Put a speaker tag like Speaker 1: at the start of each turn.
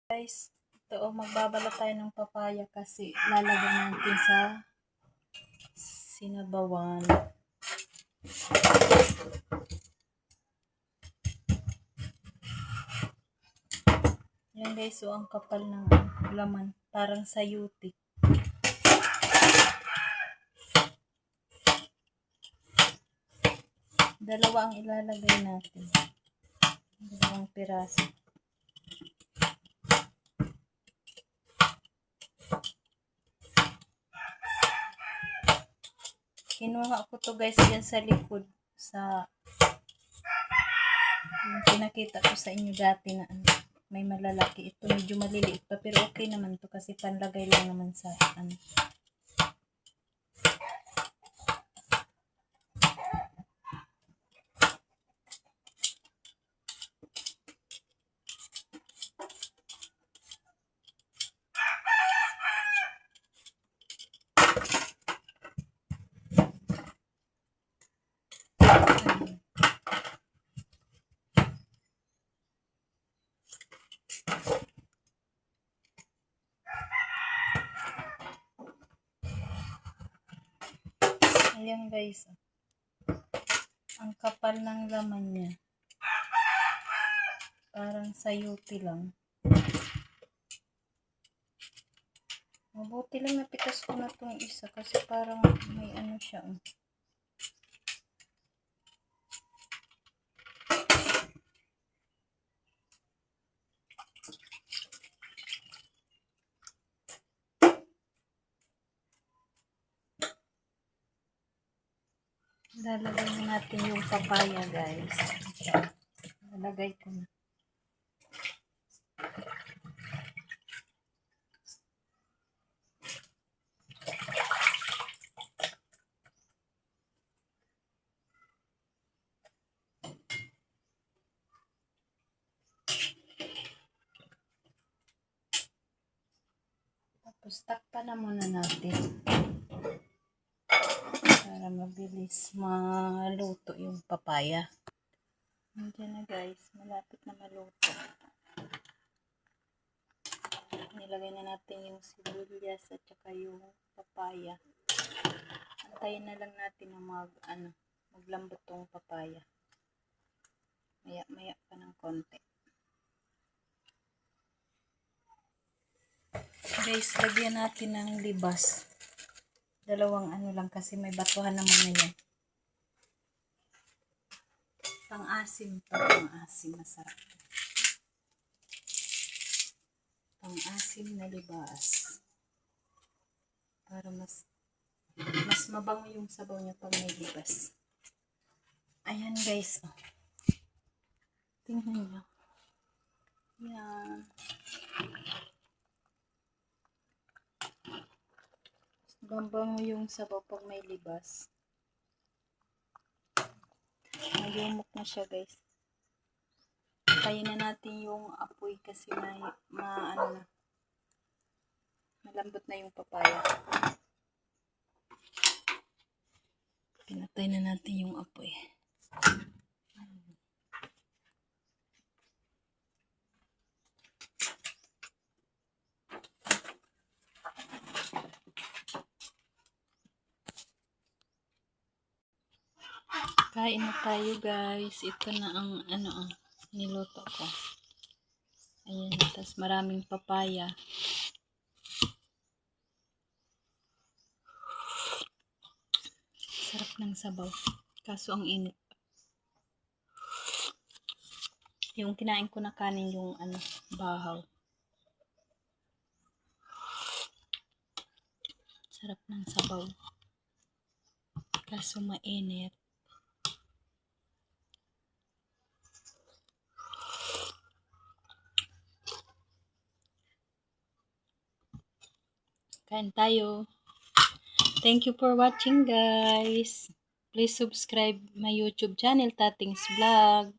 Speaker 1: Guys, ito magbabala tayo ng papaya kasi lalagyan natin sa sinabawan. Yan guys, so ang kapal ng laman, parang sayuti. Dalawa ang ilalagay natin. Dalawang piraso. Kinuha ko to guys dyan sa likod. Sa yung pinakita ko sa inyo dati na may malalaki. Ito medyo maliliit pa pero okay naman to kasi panlagay lang naman sa Ayan guys. Ang kapal ng laman niya. Parang sayuti lang. Mabuti lang napitas ko na itong isa kasi parang may ano siya. Lalagay natin yung papaya guys. Lalagay ko na. Tapos takpan na muna natin para mabilis maluto yung papaya. Nandiyan na guys, malapit na maluto. Nilagay na natin yung sibuyas at saka yung papaya. Antayin na lang natin na maglambot tong papaya. Maya pa ng konti. Guys, lagyan natin ng libas. Dalawang lang kasi may batuhan naman na yan. Pang-asim to, pang-asim, masarap. Pang-asim na libas. Para mas mabango yung sabaw niya pag may libas. Ayan guys, oh. Tingnan niyo. Yan. Mabango yung sabaw pag may libas. Mayumok na siya guys. Tayin na natin yung apoy kasi malambot na yung papaya. Pinatay na natin yung apoy. Kain na tayo guys. Ito na ang niluto ko. Ayan, tas maraming papaya. Sarap ng sabaw. Kaso ang init. Yung kinain ko na kanin yung bahaw. Sarap ng sabaw. Kaso mainit. Kain tayo. Thank you for watching guys. Please subscribe my YouTube channel, Tating's Vlog.